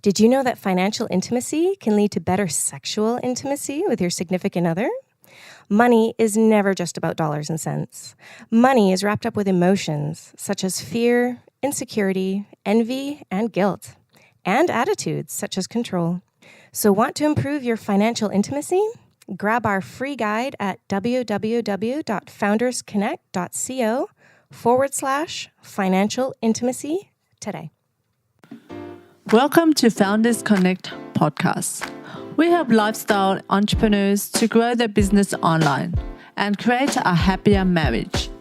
Did you know that financial intimacy can lead to better sexual intimacy with your significant other? Money is never just about dollars and cents. Money is wrapped up with emotions such as fear, insecurity, envy, and guilt, and attitudes such as control. So want to improve your financial intimacy? Grab our free guide at www.foundersconnect.co/financial intimacy today. Welcome to Founders Connect podcast. We help lifestyle entrepreneurs to grow their business online and create a happier marriage.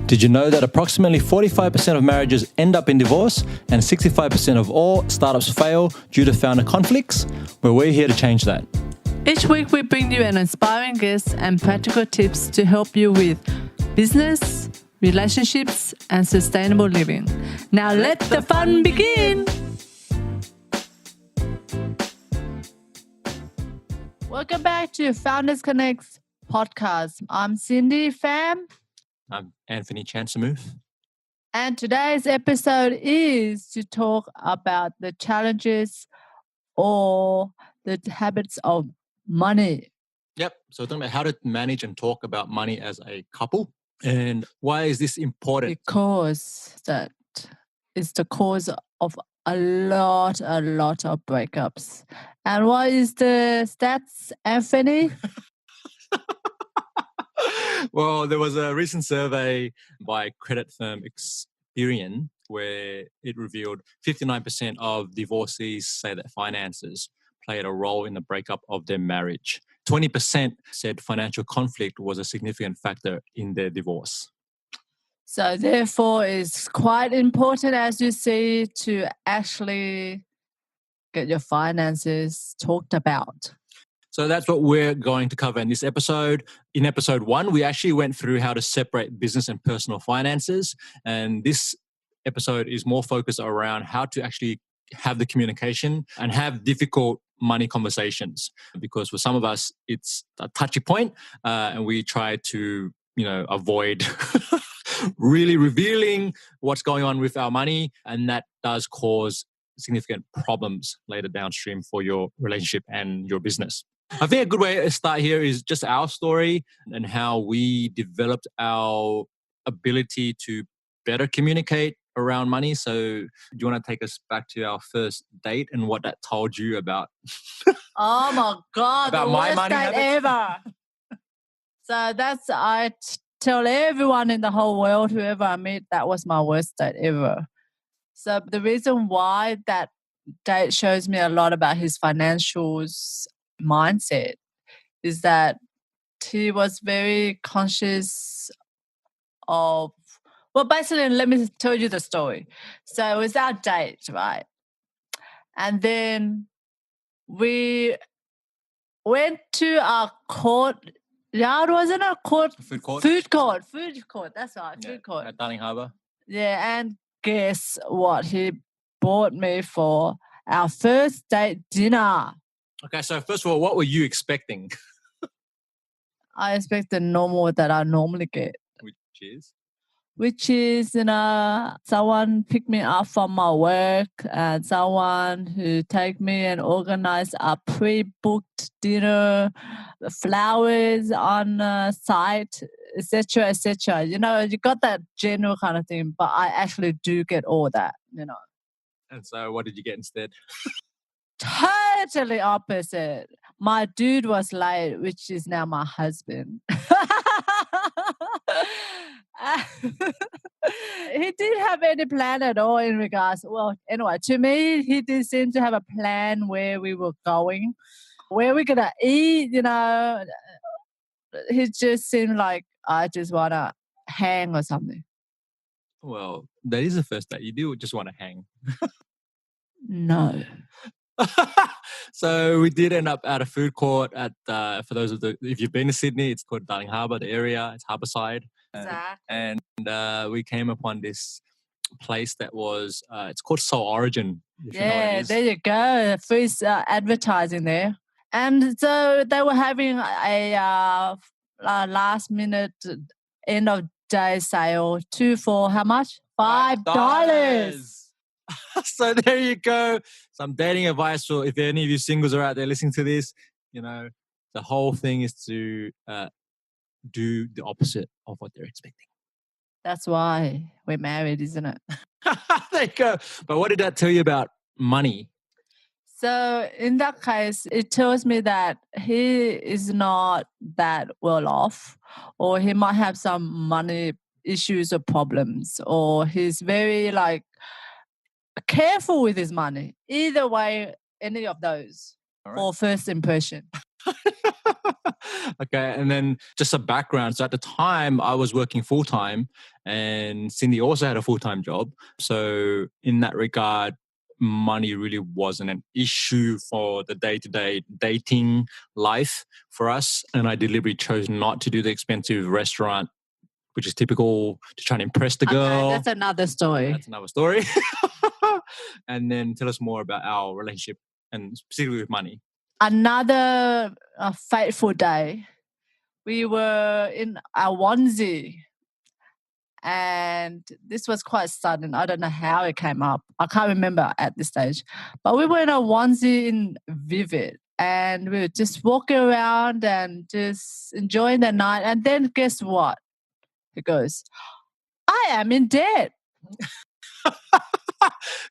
Did you know that approximately 45% of marriages end up in divorce and 65% of all startups fail due to founder conflicts? Well, we're here to change that. Each week we bring you an inspiring guest and practical tips to help you with business, relationships, and sustainable living. Now let the fun begin! Welcome back to Founders Connect podcast. I'm Cindy Pham. I'm Anthony Chansamuth. And today's episode is to talk about the challenges or the habits of money. Yep. So we're talking about how to manage and talk about money as a couple. And why is this important? Because that is the cause of a lot of breakups. And what is the stats, Anthony? Well, there was a recent survey by credit firm Experian where it revealed 59% of divorcees say that finances played a role in the breakup of their marriage. 20% said financial conflict was a significant factor in their divorce. So therefore, it's quite important, as you see, to actually get your finances talked about. So that's what we're going to cover in this episode. In episode 1, we actually went through how to separate business and personal finances. And this episode is more focused around how to actually have the communication and have difficult money conversations. Because for some of us, it's a touchy point, and we try to, avoid really revealing what's going on with our money. And that does cause significant problems later downstream for your relationship and your business. I think a good way to start here is just our story and how we developed our ability to better communicate around money. So do you want to take us back to our first date and what that told you about? Oh my God, about the my worst money date habits? ever. So I tell everyone in the whole world, whoever I meet, that was my worst date ever. So the reason why that date shows me a lot about his financials mindset is that he was very conscious of, well, basically, let me tell you the story. So it was our date, right? And then we went to our courtyard, wasn't it? Food court. Food court, that's right, Yeah, food court. at Darling Harbour. Yeah, and guess what he bought me for our first date dinner? Okay, so first of all, what were you expecting? I expect the normal that I normally get. Which is, someone pick me up from my work and someone who take me and organize a pre-booked dinner, flowers on site, etc., etc. You got that general kind of thing, but I actually do get all that, And so what did you get instead? Totally opposite. My dude was late, which is now my husband. He didn't have any plan at all in regards. Well, anyway, to me, he did seem to have a plan where we were going, where we're going to eat, He just seemed like, I just want to hang or something. Well, that is the first date. You do just want to hang. No. So we did end up at a food court at, for those if you've been to Sydney, it's called Darling Harbour, the area, it's Harbourside. Exactly. And we came upon this place that was, it's called Soul Origin. If you know what it is. There you go. First advertising there. And so they were having a last minute end of day sale, 2 for how much? $5. So there you go. Some dating advice for if any of you singles are out there listening to this. The whole thing is to do the opposite of what they're expecting. That's why we're married, isn't it? There you go. But what did that tell you about money? So in that case, it tells me that he is not that well off, or he might have some money issues or problems, or he's very careful with his money. Either way, any of those for first impression. Okay, and then just a background. So at the time, I was working full-time and Cindy also had a full-time job. So in that regard, money really wasn't an issue for the day-to-day dating life for us. And I deliberately chose not to do the expensive restaurant, which is typical to try and impress the girl. Okay, that's another story. That's another story. And then tell us more about our relationship and specifically with money. Another fateful day. We were in our onesie, and this was quite sudden. I don't know how it came up. I can't remember at this stage. But we were in a onesie in Vivid, and we were just walking around and just enjoying the night. And then guess what? He goes, I am in debt.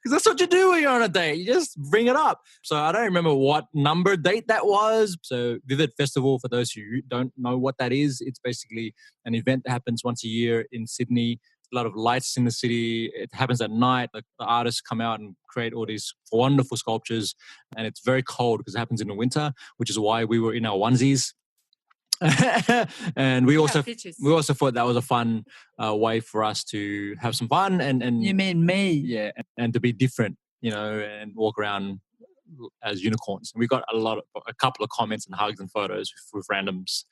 Because that's what you do when you're on a date. You just bring it up. So I don't remember what number date that was. So Vivid Festival, for those who don't know what that is, it's basically an event that happens once a year in Sydney. A lot of lights in the city. It happens at night. The artists come out and create all these wonderful sculptures. And it's very cold because it happens in the winter, which is why we were in our onesies. And we also thought that was a fun way for us to have some fun and You mean me? Yeah, and to be different, and walk around as unicorns. And we got a couple of comments and hugs and photos with randoms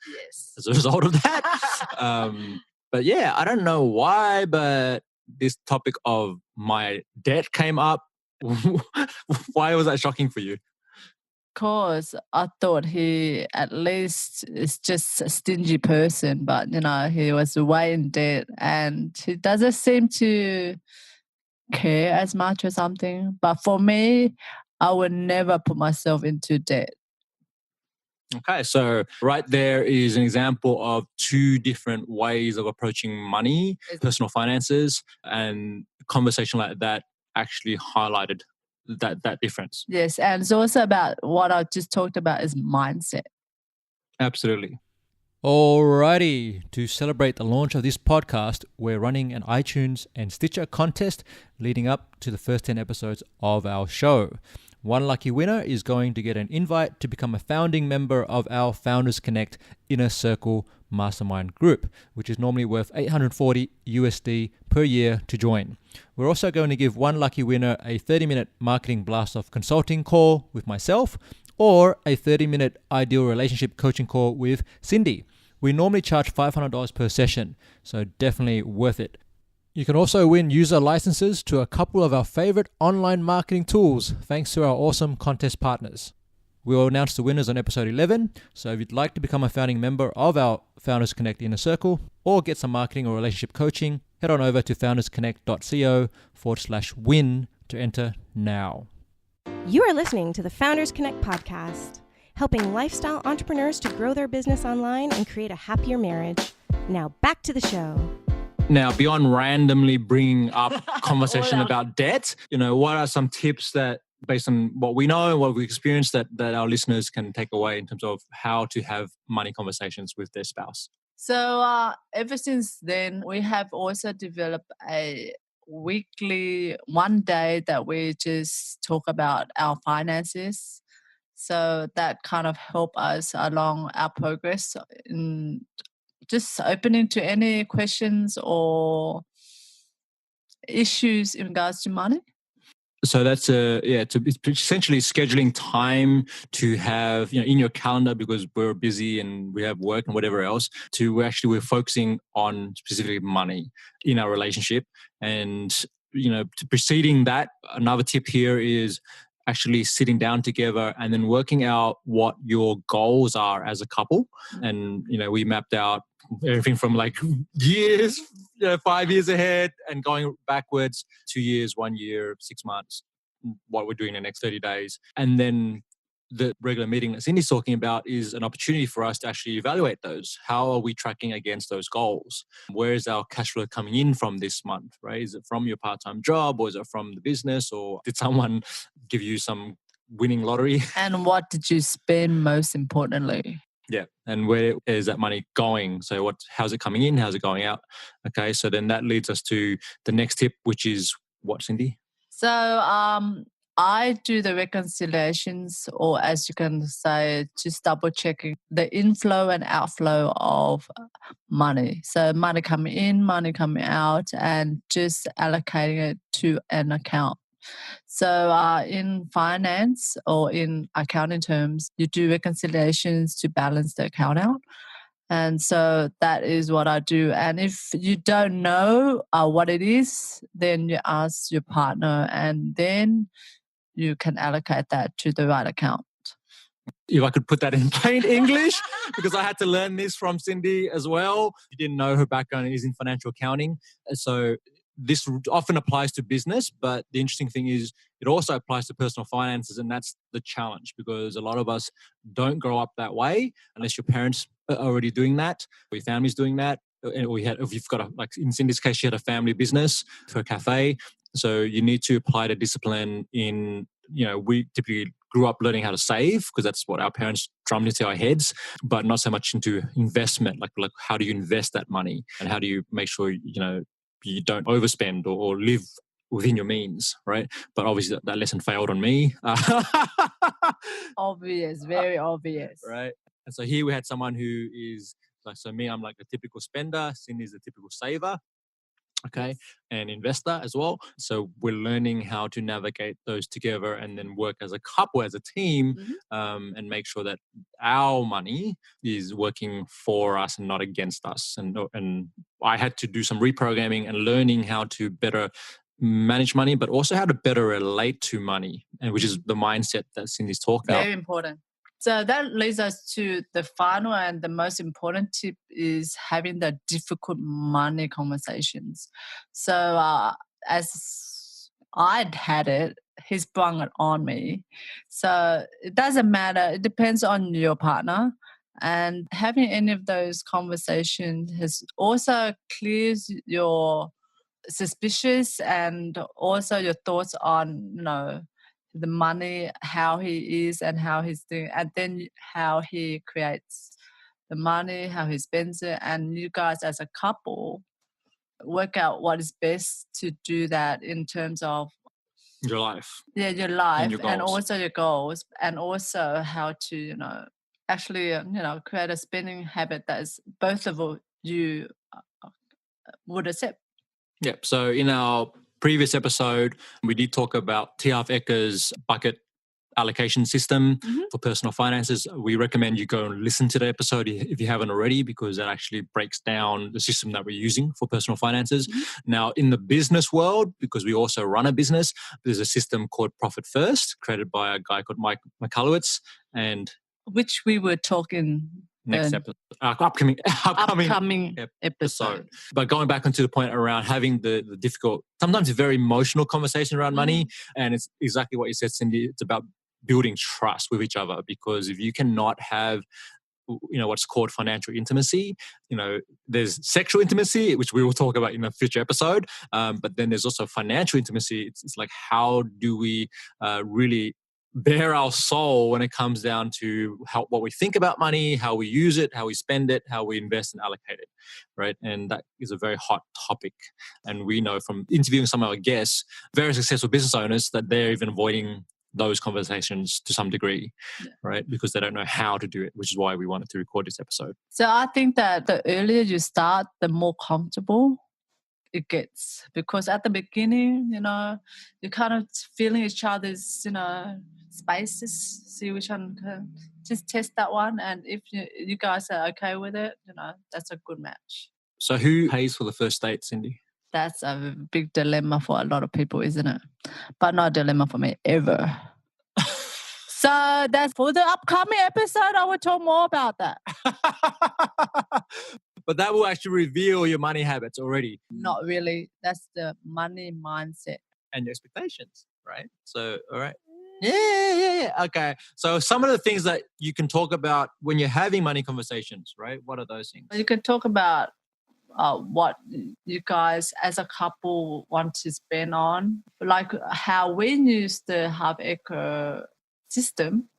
as a result of that. But yeah, I don't know why, but this topic of my debt came up. Why was that shocking for you? Because I thought he at least is just a stingy person, but he was way in debt and he doesn't seem to care as much or something. But for me, I would never put myself into debt. Okay, so right there is an example of two different ways of approaching money, personal finances, and a conversation like that actually highlighted that difference. Yes, and it's also about what I just talked about is mindset. Absolutely. Alrighty, to celebrate the launch of this podcast, we're running an iTunes and Stitcher contest leading up to the first 10 episodes of our show. One lucky winner is going to get an invite to become a founding member of our Founders Connect Inner Circle Mastermind group, which is normally worth $840 USD per year to join. We're also going to give one lucky winner a 30-minute marketing blast-off consulting call with myself or a 30-minute ideal relationship coaching call with Cindy. We normally charge $500 per session, so definitely worth it. You can also win user licenses to a couple of our favorite online marketing tools thanks to our awesome contest partners. We'll announce the winners on episode 11, so if you'd like to become a founding member of our Founders Connect Inner Circle or get some marketing or relationship coaching, head on over to foundersconnect.co/win to enter now. You are listening to the Founders Connect podcast, helping lifestyle entrepreneurs to grow their business online and create a happier marriage. Now back to the show. Now, beyond randomly bringing up conversation about debt, what are some tips that, based on what we know and what we've experienced, that our listeners can take away in terms of how to have money conversations with their spouse? So ever since then, we have also developed a weekly one day that we just talk about our finances. So that kind of help us along our progress in just opening to any questions or issues in regards to money. So that's it's essentially scheduling time to have, in your calendar, because we're busy and we have work and whatever else, we're focusing on specifically money in our relationship. And, to preceding that, another tip here is actually sitting down together and then working out what your goals are as a couple. And, we mapped out everything from like years, 5 years ahead and going backwards, 2 years, 1 year, 6 months, what we're doing in the next 30 days. And then the regular meeting that Cindy's talking about is an opportunity for us to actually evaluate those. How are we tracking against those goals? Where is our cash flow coming in from this month, right? Is it from your part-time job, or is it from the business, or did someone give you some winning lottery? And what did you spend most importantly? Yeah. And where is that money going? So how's it coming in? How's it going out? Okay. So then that leads us to the next tip, which is what, Cindy? So I do the reconciliations, or as you can say, just double checking the inflow and outflow of money. So money coming in, money coming out, and just allocating it to an account. So in finance or in accounting terms, you do reconciliations to balance the account out. And so that is what I do. And if you don't know what it is, then you ask your partner, and then you can allocate that to the right account. If I could put that in plain English, because I had to learn this from Cindy as well. You didn't know her background is in financial accounting. So this often applies to business, but the interesting thing is it also applies to personal finances. And that's the challenge, because a lot of us don't grow up that way unless your parents are already doing that, or your family's doing that. Or if you've got like in Cindy's case, she had a family business for a cafe. So you need to apply the discipline in, we typically grew up learning how to save because that's what our parents drummed into our heads, but not so much into investment. Like how do you invest that money, and how do you make sure, you don't overspend or live within your means, right? But obviously that lesson failed on me. Obvious, very obvious. Right. And so here we had someone who is like, so me, I'm like a typical spender. Cindy's a typical saver. Okay. And investor as well. So we're learning how to navigate those together and then work as a couple, as a team, and make sure that our money is working for us and not against us. And I had to do some reprogramming and learning how to better manage money, but also how to better relate to money, and which is the mindset that Cindy's talking about. Very important. So that leads us to the final and the most important tip is having the difficult money conversations. So as I'd had it, he sprung it on me. So it doesn't matter. It depends on your partner. And having any of those conversations has also clears your suspicious and also your thoughts on, the money, how he is and how he's doing, and then how he creates the money, how he spends it, and you guys as a couple work out what is best to do that in terms of your life. Yeah, your life and also your goals, and also how to, actually, create a spending habit that is both of you would accept. Yep. So in our previous episode, we did talk about T. Harv Ekker's bucket allocation system for personal finances. We recommend you go and listen to the episode if you haven't already, because that actually breaks down the system that we're using for personal finances. Now, in the business world, because we also run a business, there's a system called Profit First, created by a guy called Mike McCallowitz, and which we were talking next episode, upcoming episode. But going back onto the point around having the difficult, sometimes very emotional conversation around money, and it's exactly what you said, Cindy. It's about building trust with each other, because if you cannot have, what's called financial intimacy, there's sexual intimacy, which we will talk about in a future episode, but then there's also financial intimacy. It's like, how do we really bare our soul when it comes down to what we think about money, how we use it, how we spend it, how we invest and allocate it, right? And that is a very hot topic. And we know from interviewing some of our guests, very successful business owners, that they're even avoiding those conversations to some degree, right? Because they don't know how to do it, which is why we wanted to record this episode. So I think that the earlier you start, the more comfortable it gets, because at the beginning, you're kind of feeling each other's, spaces, see which one can just test that one. And if you guys are okay with it, that's a good match. So who pays for the first date, Cindy? That's a big dilemma for a lot of people, isn't it? But not a dilemma for me ever. So that's for the upcoming episode. I will talk more about that. But that will actually reveal your money habits already. Not really. That's the money mindset. And your expectations, right? So, all right. Yeah. Okay. So some of the things that you can talk about when you're having money conversations, right? What are those things? You can talk about what you guys as a couple want to spend on, like how we use the half-acre system.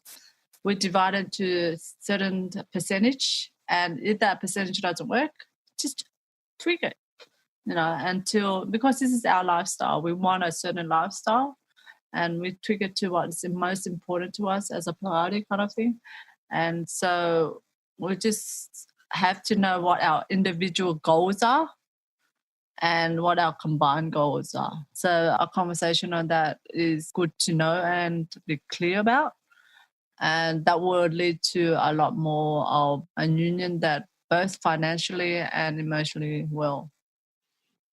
We divide it to certain percentage, and if that percentage doesn't work, just tweak it. Because this is our lifestyle, we want a certain lifestyle, and we tweak it to what's most important to us as a priority kind of thing. And so we just have to know what our individual goals are and what our combined goals are. So a conversation on that is good to know and to be clear about. And that will lead to a lot more of a union that both financially and emotionally well.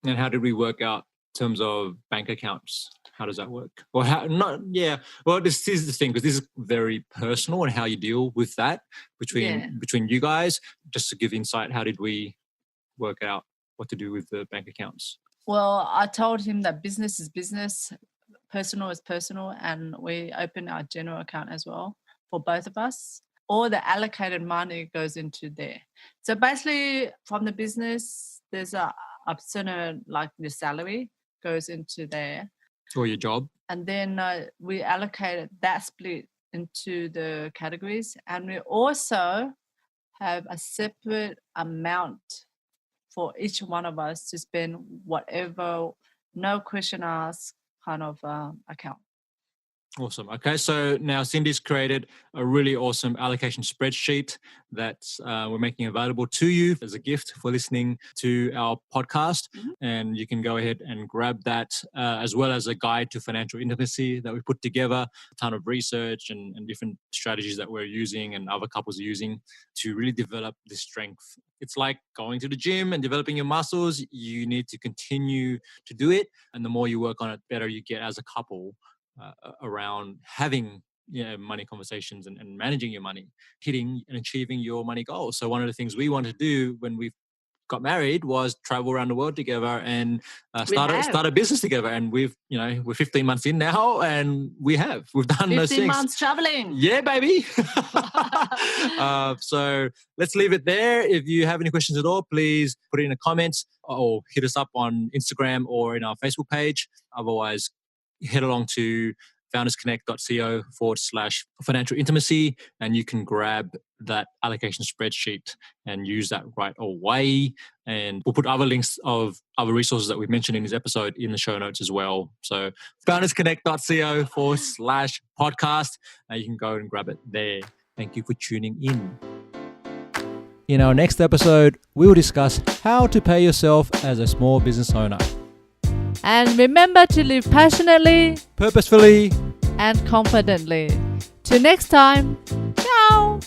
And how did we work out in terms of bank accounts? How does that work? Or how not? Yeah. Well, this is the thing, because this is very personal and how you deal with that between you guys. Just to give insight, how did we work out what to do with the bank accounts? Well, I told him that business is business, personal is personal, and we open our general account as well for both of us. All the allocated money goes into there. So basically, from the business, there's a certain, like the salary goes into there. Or your job. And then we allocated that split into the categories. And we also have a separate amount for each one of us to spend whatever, no question asked kind of account. Awesome. Okay, so now Cindy's created a really awesome allocation spreadsheet that we're making available to you as a gift for listening to our podcast. Mm-hmm. And you can go ahead and grab that as well as a guide to financial intimacy that we put together, a ton of research and different strategies that we're using and other couples are using to really develop this strength. It's like going to the gym and developing your muscles. You need to continue to do it. And the more you work on it, better you get as a couple. Around having money conversations and managing your money, hitting and achieving your money goals. So one of the things we wanted to do when we got married was travel around the world together and start a business together. And we're 15 months in now, and we've done those things. 15 months traveling. Yeah, baby. So let's leave it there. If you have any questions at all, please put it in the comments or hit us up on Instagram or in our Facebook page. Otherwise, head along to foundersconnect.co/financial intimacy, and you can grab that allocation spreadsheet and use that right away. And we'll put other links of other resources that we've mentioned in this episode in the show notes as well. So foundersconnect.co/podcast. You can go and grab it there. Thank you for tuning in. In our next episode, we will discuss how to pay yourself as a small business owner. And remember to live passionately, Purposefully, and confidently. Till next time, ciao!